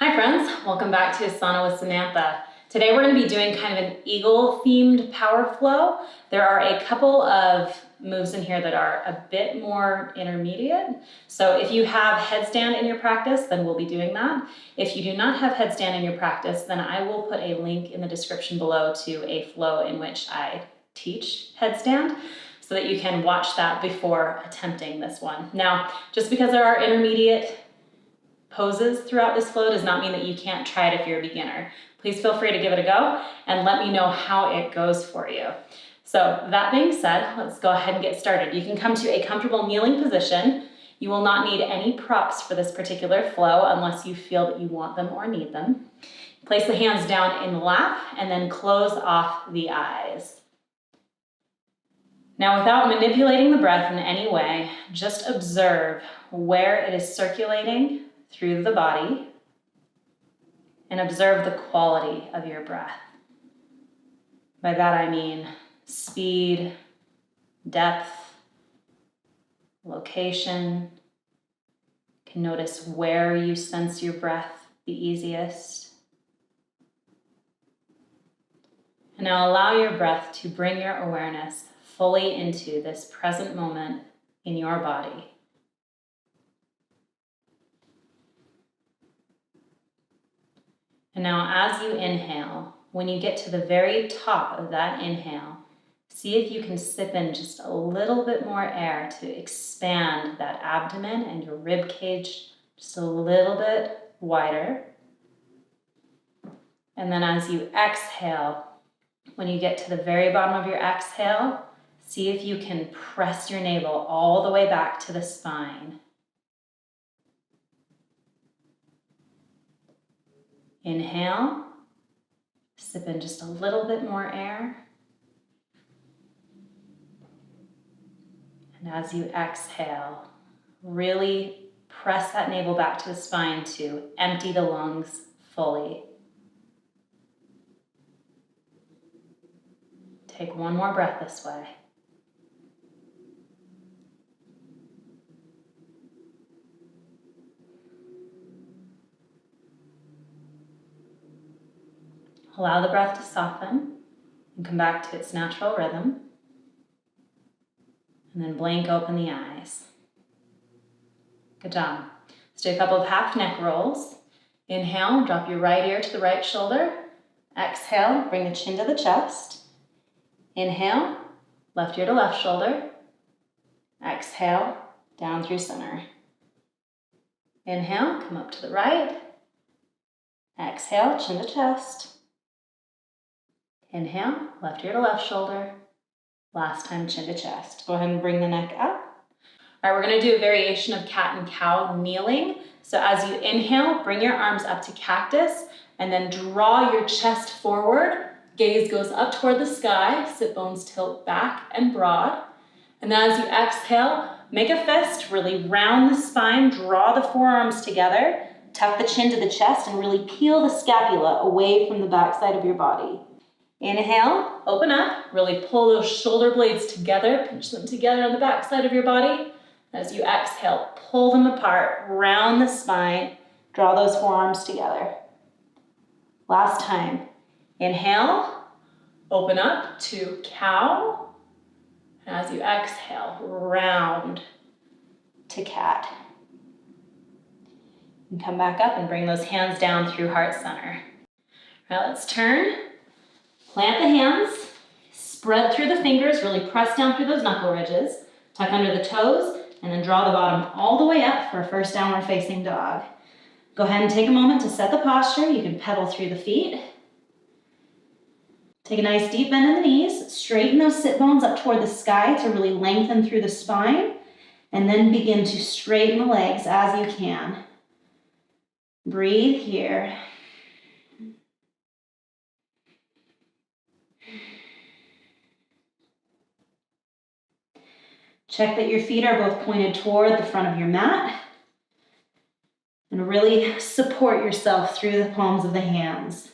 Hi friends, welcome back to Asana with Samantha. Today we're going to be doing kind of an eagle themed power flow. There are a couple of moves in here that are a bit more intermediate. So if you have headstand in your practice, then we'll be doing that. If you do not have headstand in your practice, then I will put a link in the description below to a flow in which I teach headstand, so that you can watch that before attempting this one. Now, just because there are intermediate poses throughout this flow does not mean that you can't try it if you're a beginner. Please feel free to give it a go and let me know how it goes for you. So that being said, let's go ahead and get started. You can come to a comfortable kneeling position. You will not need any props for this particular flow unless you feel that you want them or need them. Place the hands down in the lap and then close off the eyes. Now, without manipulating the breath in any way, just observe where it is circulating through the body and observe the quality of your breath. By that I mean speed, depth, location. You can notice where you sense your breath the easiest. And now allow your breath to bring your awareness fully into this present moment in your body. And now as you inhale, when you get to the very top of that inhale, see if you can sip in just a little bit more air to expand that abdomen and your rib cage just a little bit wider. And then as you exhale, when you get to the very bottom of your exhale, see if you can press your navel all the way back to the spine. Inhale, sip in just a little bit more air. And as you exhale, really press that navel back to the spine to empty the lungs fully. Take one more breath this way. Allow the breath to soften and come back to its natural rhythm. And then blink open the eyes. Good job. Let's do a couple of half neck rolls. Inhale, drop your right ear to the right shoulder. Exhale, bring the chin to the chest. Inhale, left ear to left shoulder. Exhale, down through center. Inhale, come up to the right. Exhale, chin to chest. Inhale, left ear to left shoulder. Last time, chin to chest. Go ahead and bring the neck up. All right, we're gonna do a variation of cat and cow kneeling. So as you inhale, bring your arms up to cactus and then draw your chest forward. Gaze goes up toward the sky, sit bones tilt back and broad. And then as you exhale, make a fist, really round the spine, draw the forearms together, tuck the chin to the chest and really peel the scapula away from the backside of your body. Inhale, open up, really pull those shoulder blades together, pinch them together on the backside of your body. As you exhale, pull them apart, round the spine, draw those forearms together. Last time, inhale, open up to cow. And as you exhale, round to cat. And come back up and bring those hands down through heart center. All right, let's turn. Plant the hands, spread through the fingers, really press down through those knuckle ridges, tuck under the toes, and then draw the bottom all the way up for a first downward facing dog. Go ahead and take a moment to set the posture. You can pedal through the feet. Take a nice deep bend in the knees, straighten those sit bones up toward the sky to really lengthen through the spine, and then begin to straighten the legs as you can. Breathe here. Check that your feet are both pointed toward the front of your mat. And really support yourself through the palms of the hands.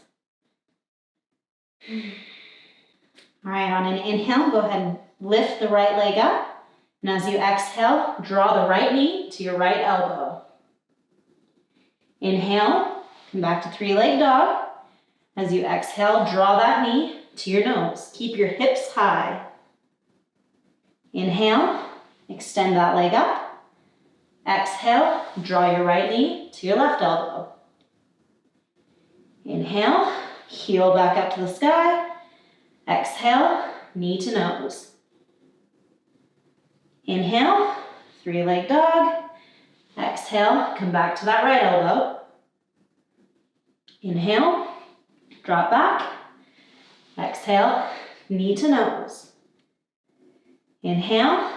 All right, on an inhale, go ahead and lift the right leg up. And as you exhale, draw the right knee to your right elbow. Inhale, Come back to three-legged dog. As you exhale, draw that knee to your nose. Keep your hips high. Inhale, extend that leg up. Exhale, draw your right knee to your left elbow. Inhale, heel back up to the sky. Exhale, knee to nose. Inhale, three-legged dog. Exhale, come back to that right elbow. Inhale, drop back. Exhale, knee to nose. Inhale,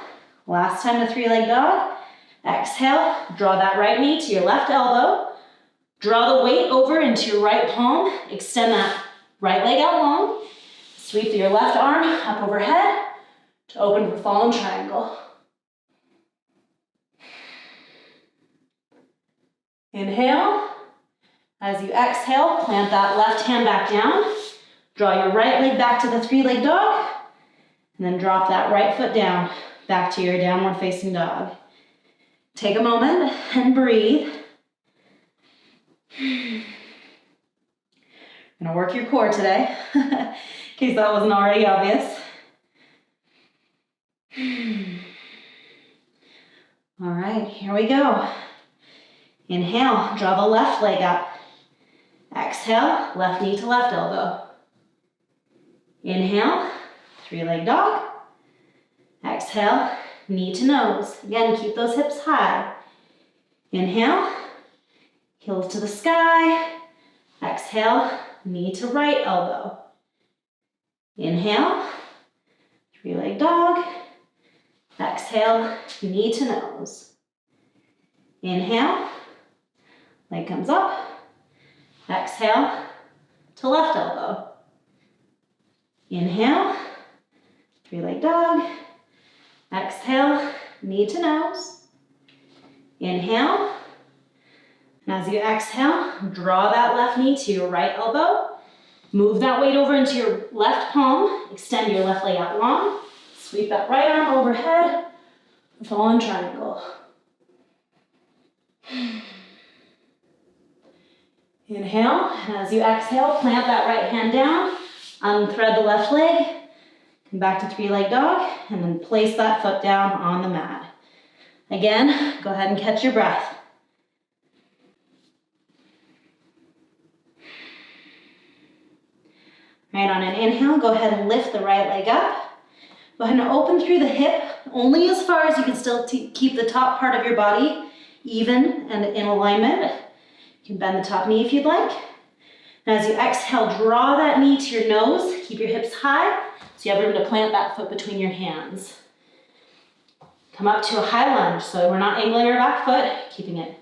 last time to three-legged dog. Exhale, draw that right knee to your left elbow. Draw the weight over into your right palm. Extend that right leg out long. Sweep your left arm up overhead to open for fallen triangle. Inhale. As you exhale, plant that left hand back down. Draw your right leg back to the three-legged dog. And then drop that right foot down, back to your downward facing dog. Take a moment and breathe. You're gonna work your core today, in case that wasn't already obvious. All right, here we go. Inhale, draw the left leg up. Exhale, left knee to left elbow. Inhale, three-legged dog. Exhale, knee to nose. Again, keep those hips high. Inhale, heels to the sky. Exhale, knee to right elbow. Inhale, three-legged dog. Exhale, knee to nose. Inhale, leg comes up. Exhale to left elbow. Inhale, three-legged dog. Exhale, knee to nose. Inhale. And as you exhale, draw that left knee to your right elbow. Move that weight over into your left palm. Extend your left leg out long. Sweep that right arm overhead. Fallen triangle. Inhale, and as you exhale, plant that right hand down, unthread the left leg, come back to three-legged dog, and then place that foot down on the mat. Again, go ahead and catch your breath. Right, on an inhale, go ahead and lift the right leg up. Go ahead and open through the hip, only as far as you can still keep the top part of your body even and in alignment. You can bend the top knee if you'd like. And as you exhale, draw that knee to your nose. Keep your hips high so you have room to plant that foot between your hands. Come up to a high lunge, so we're not angling our back foot, keeping it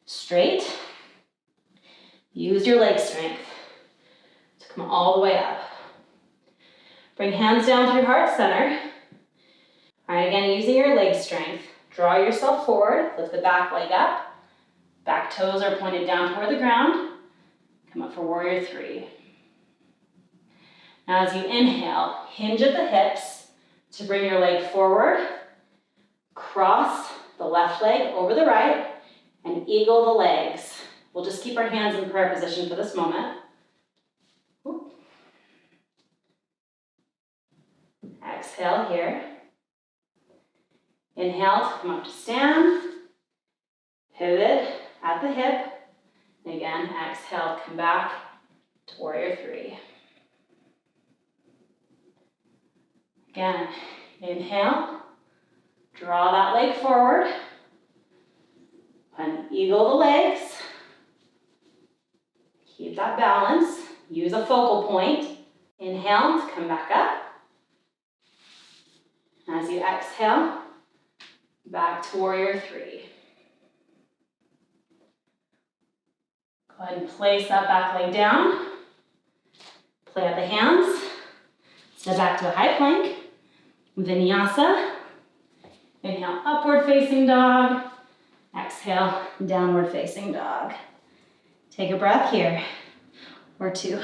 straight. Use your leg strength to come all the way up. Bring hands down through heart center. All right, again, using your leg strength, draw yourself forward, lift the back leg up. Back toes are pointed down toward the ground. Come up for warrior three. Now as you inhale, hinge at the hips to bring your leg forward. Cross the left leg over the right and eagle the legs. We'll just keep our hands in prayer position for this moment. Exhale here. Inhale to come up to stand. Pivot at the hip. And again, exhale, come back to warrior three. Again, inhale. Draw that leg forward. And eagle the legs. Keep that balance. Use a focal point. Inhale to come back up. As you exhale, back to warrior three. Go ahead and place that back leg down. Plant the hands. Step back to a high plank. Vinyasa. Inhale, upward facing dog. Exhale, downward facing dog. Take a breath here, or two.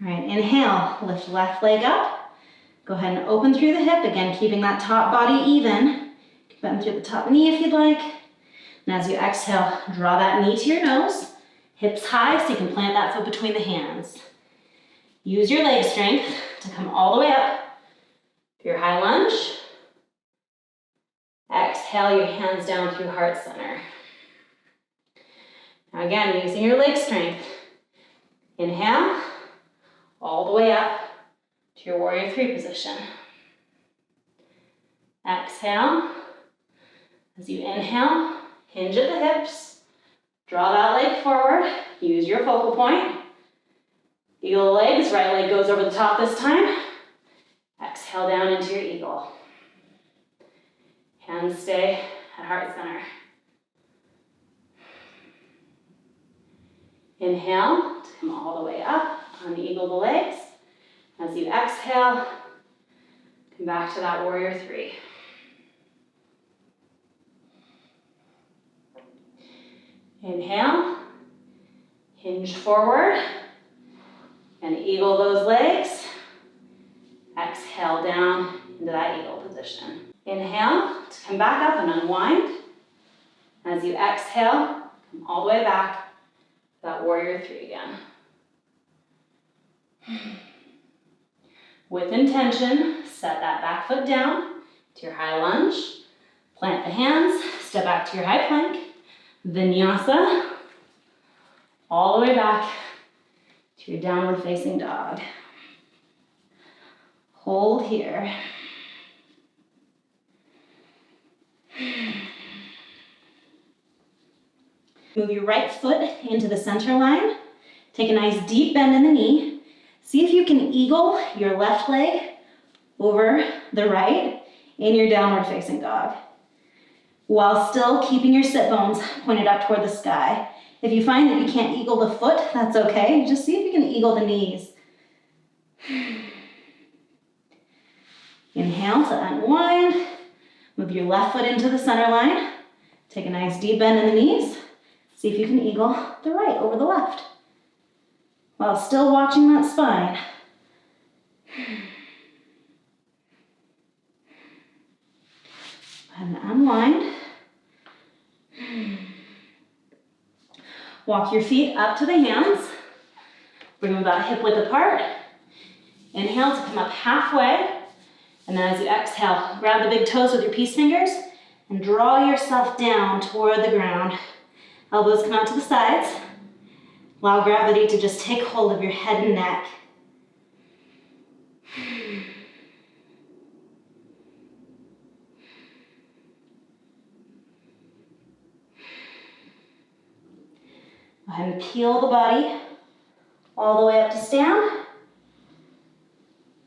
All right, inhale, lift left leg up. Go ahead and open through the hip, again, keeping that top body even. Bend through the top knee if you'd like. And as you exhale, draw that knee to your nose, hips high so you can plant that foot between the hands. Use your leg strength to come all the way up for your high lunge. Exhale your hands down through heart center. Now again, using your leg strength. Inhale, all the way up to your warrior three position. Exhale. As you inhale, hinge at the hips, draw that leg forward, use your focal point. Eagle legs, right leg goes over the top this time. Exhale down into your eagle. Hands stay at heart center. Inhale to come all the way up on the eagle the legs. As you exhale, come back to that warrior three. Inhale, hinge forward, and eagle those legs. Exhale down into that eagle position. Inhale to come back up and unwind. As you exhale, come all the way back to that warrior three again. With intention, set that back foot down to your high lunge. Plant the hands, step back to your high plank. Vinyasa, all the way back to your downward facing dog. Hold here. Move your right foot into the center line. Take a nice deep bend in the knee. See if you can eagle your left leg over the right in your downward facing dog, while still keeping your sit bones pointed up toward the sky. If you find that you can't eagle the foot, that's okay. Just see if you can eagle the knees. Inhale to unwind. Move your left foot into the center line. Take a nice deep bend in the knees. See if you can eagle the right over the left, while still watching that spine. And unwind. Walk your feet up to the hands. Bring them about hip width apart. Inhale to come up halfway. And then as you exhale, grab the big toes with your peace fingers and draw yourself down toward the ground. Elbows come out to the sides. Allow gravity to just take hold of your head and neck. Go ahead and peel the body all the way up to stand.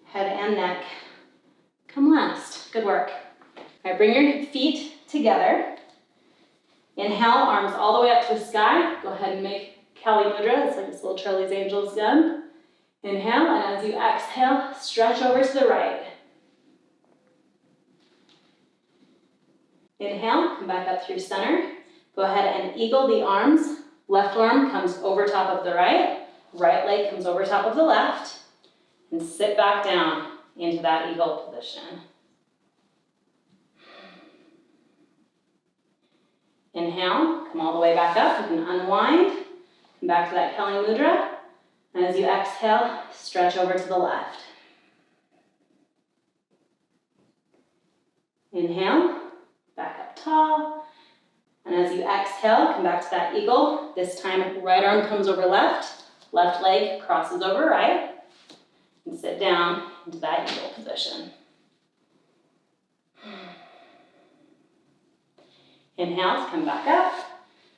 Head and neck come last. Good work. All right, bring your feet together. Inhale, arms all the way up to the sky. Go ahead and make Kali Mudra. It's like this little Charlie's Angels gun. Inhale, and as you exhale, stretch over to the right. Inhale, come back up through center. Go ahead and eagle the arms. Left arm comes over top of the right. Right leg comes over top of the left. And sit back down into that eagle position. Inhale, come all the way back up. You can unwind. Come back to that Kali Mudra. And as you exhale, stretch over to the left. Inhale, back up tall. And as you exhale, come back to that eagle. This time, right arm comes over left. Left leg crosses over right. And sit down into that eagle position. Inhale to come back up.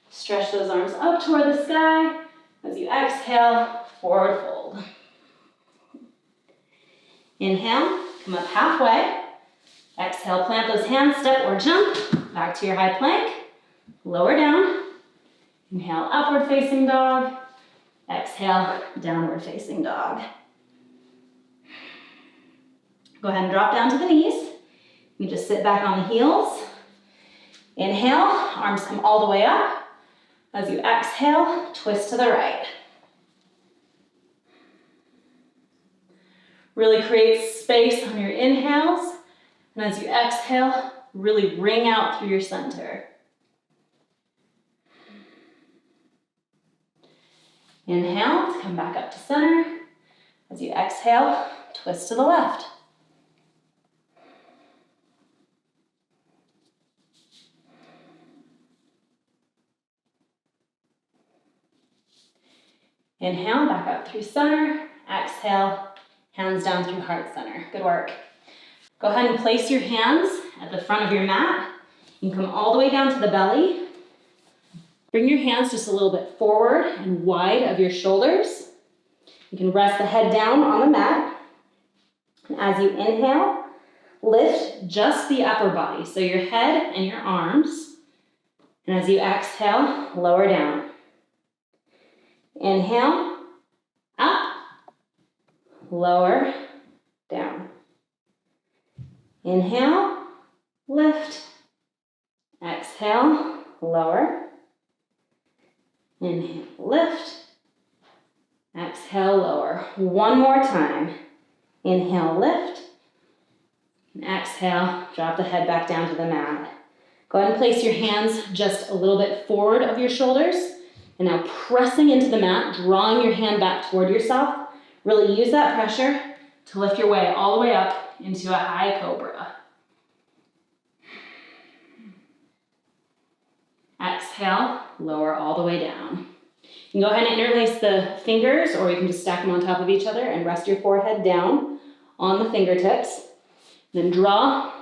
Stretch those arms up toward the sky. As you exhale, forward fold. Inhale, come up halfway. Exhale, plant those hands, step or jump. Back to your high plank. Lower down. Inhale, upward facing dog. Exhale, downward facing dog. Go ahead and drop down to the knees. You just sit back on the heels. Inhale, arms come all the way up. As you exhale, twist to the right. Really create space on your inhales, and as you exhale, really ring out through your center. Inhale, come back up to center. As you exhale, twist to the left. Inhale, back up through center. Exhale, hands down through heart center. Good work. Go ahead and place your hands at the front of your mat. You can come all the way down to the belly. Bring your hands just a little bit forward and wide of your shoulders. You can rest the head down on the mat. And as you inhale, lift just the upper body, so your head and your arms. And as you exhale, lower down. Inhale, up, lower, down. Inhale, lift. Exhale, lower. Inhale, lift. Exhale, lower. One more time. Inhale, lift. And exhale, drop the head back down to the mat. Go ahead and place your hands just a little bit forward of your shoulders. And now pressing into the mat, drawing your hand back toward yourself. Really use that pressure to lift your way all the way up into a high cobra. Exhale, lower all the way down. You can go ahead and interlace the fingers, or you can just stack them on top of each other and rest your forehead down on the fingertips. Then draw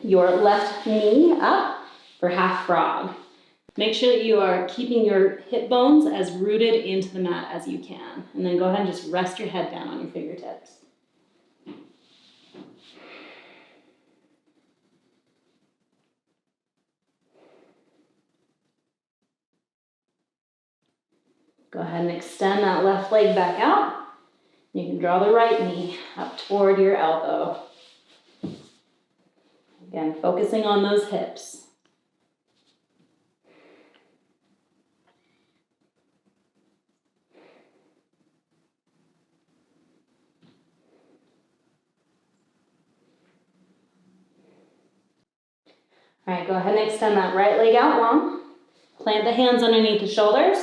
your left knee up for half frog. Make sure that you are keeping your hip bones as rooted into the mat as you can. And then go ahead and just rest your head down on your fingertips. Go ahead and extend that left leg back out. You can draw the right knee up toward your elbow. Again, focusing on those hips. All right, go ahead and extend that right leg out long. Plant the hands underneath the shoulders.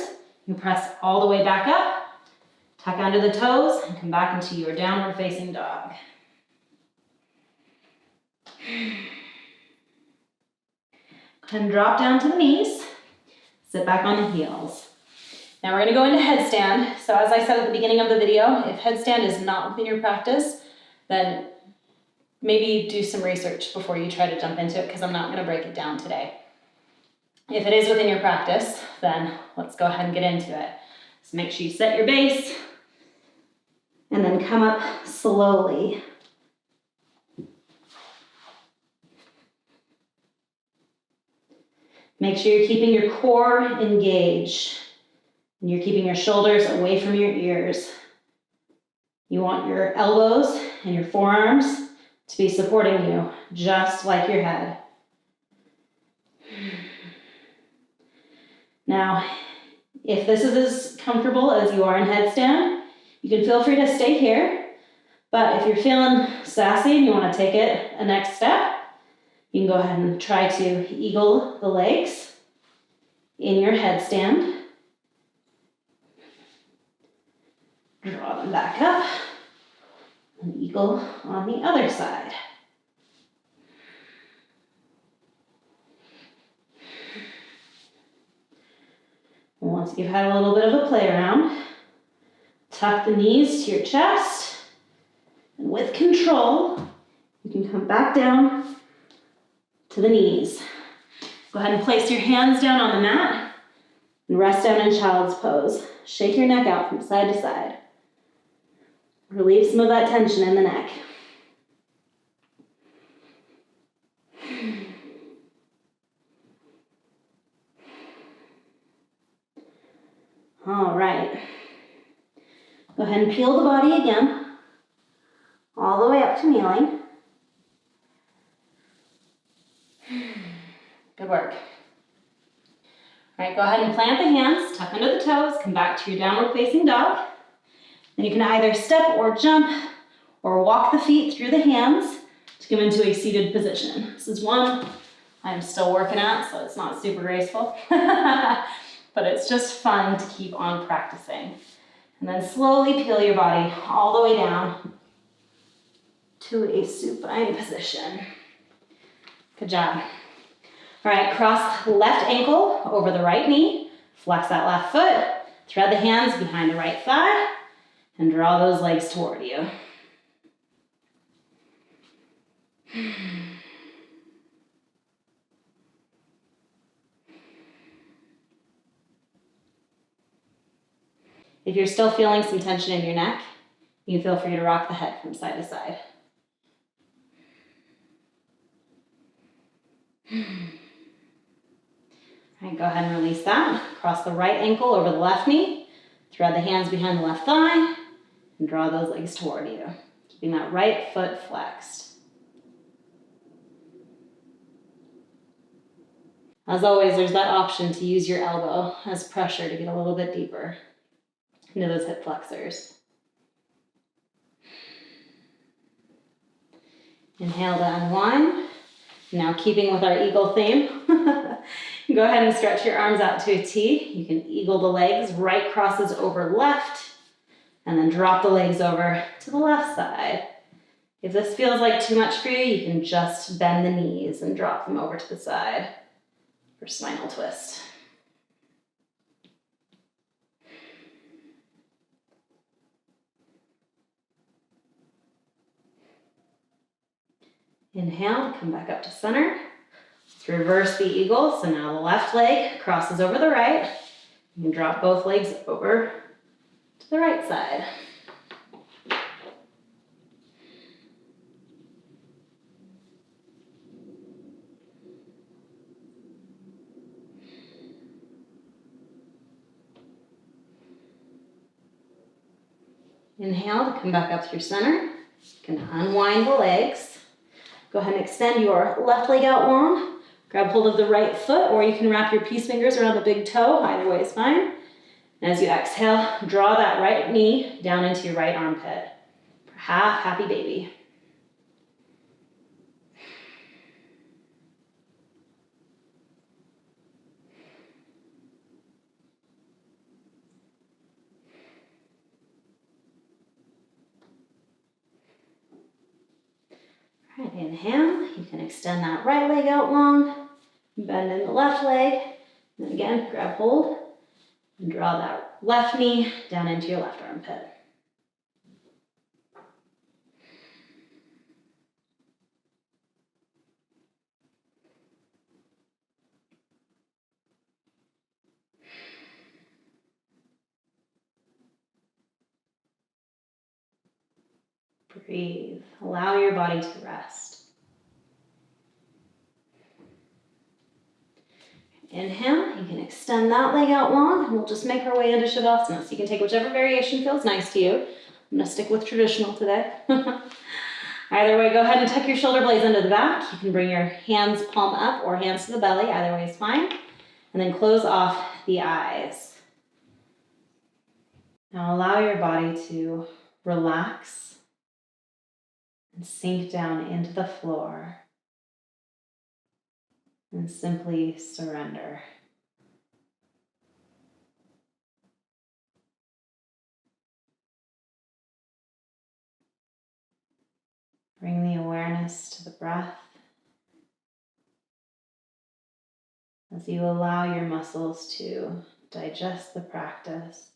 You press all the way back up. Tuck under the toes and come back into your downward facing dog. Go ahead and drop down to the knees. Sit back on the heels. Now we're going to go into headstand. So as I said at the beginning of the video, if headstand is not within your practice, then maybe do some research before you try to jump into it, because I'm not going to break it down today. If it is within your practice, then let's go ahead and get into it. So make sure you set your base and then come up slowly. Make sure you're keeping your core engaged and you're keeping your shoulders away from your ears. You want your elbows and your forearms to be supporting you, just like your head. Now, if this is as comfortable as you are in headstand, you can feel free to stay here. But if you're feeling sassy and you want to take it a next step, you can go ahead and try to eagle the legs in your headstand. Draw them back up and eagle on the other side. Once you've had a little bit of a play around, tuck the knees to your chest, and with control, you can come back down to the knees. Go ahead and place your hands down on the mat and rest down in child's pose. Shake your neck out from side to side. Relieve some of that tension in the neck. All right. Go ahead and peel the body again, all the way up to kneeling. Good work. All right, go ahead and plant the hands, tuck under the toes, come back to your downward facing dog. And you can either step or jump or walk the feet through the hands to come into a seated position. This is one I'm still working at, so it's not super graceful, but it's just fun to keep on practicing. And then slowly peel your body all the way down to a supine position. Good job. All right, cross left ankle over the right knee, flex that left foot, thread the hands behind the right thigh, and draw those legs toward you. If you're still feeling some tension in your neck, you can feel free to rock the head from side to side. All right, go ahead and release that. Cross the right ankle over the left knee, thread the hands behind the left thigh, and draw those legs toward you, keeping that right foot flexed. As always, there's that option to use your elbow as pressure to get a little bit deeper into those hip flexors. Inhale to unwind. Now, keeping with our eagle theme, go ahead and stretch your arms out to a T. You can eagle the legs, right crosses over left, and then drop the legs over to the left side. If this feels like too much for you, you can just bend the knees and drop them over to the side for spinal twist. Inhale, come back up to center. Let's reverse the eagle. So now the left leg crosses over the right. You can drop both legs over to the right side. Inhale to come back up through center. You can unwind the legs. Go ahead and extend your left leg out long. Grab hold of the right foot, or you can wrap your peace fingers around the big toe. Either way is fine. And as you exhale, draw that right knee down into your right armpit for half happy baby. All right, inhale. You can extend that right leg out long, bend in the left leg, and then again, grab hold and draw that left knee down into your left armpit. Breathe. Allow your body to rest. Inhale, you can extend that leg out long, and we'll just make our way into Shavasana. So you can take whichever variation feels nice to you. I'm gonna stick with traditional today. Either way, go ahead and tuck your shoulder blades under the back. You can bring your hands palm up or hands to the belly, either way is fine. And then close off the eyes. Now allow your body to relax and sink down into the floor and simply surrender. Bring the awareness to the breath as you allow your muscles to digest the practice.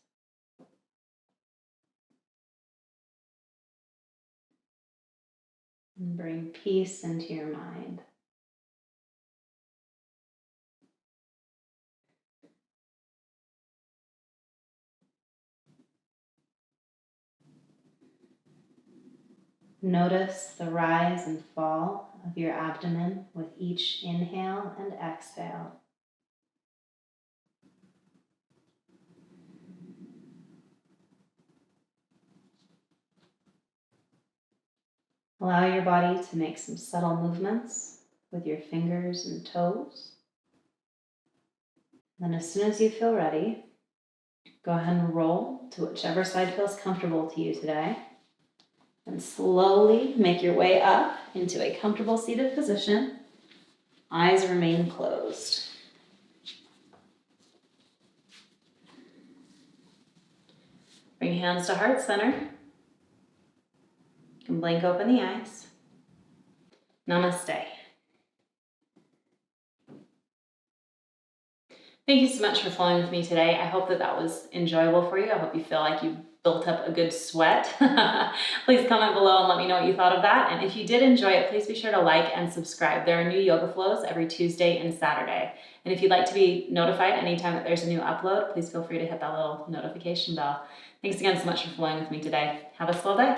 And bring peace into your mind. Notice the rise and fall of your abdomen with each inhale and exhale. Allow your body to make some subtle movements with your fingers and toes. Then as soon as you feel ready, go ahead and roll to whichever side feels comfortable to you today. And slowly make your way up into a comfortable seated position. Eyes remain closed. Bring hands to heart center. You can blink open the eyes. Namaste. Thank you so much for flowing with me today. I hope that that was enjoyable for you. I hope you feel like you built up a good sweat. Please comment below and let me know what you thought of that. And if you did enjoy it, please be sure to like and subscribe. There are new yoga flows every Tuesday and Saturday. And if you'd like to be notified anytime that there's a new upload, please feel free to hit that little notification bell. Thanks again so much for flowing with me today. Have a swell day.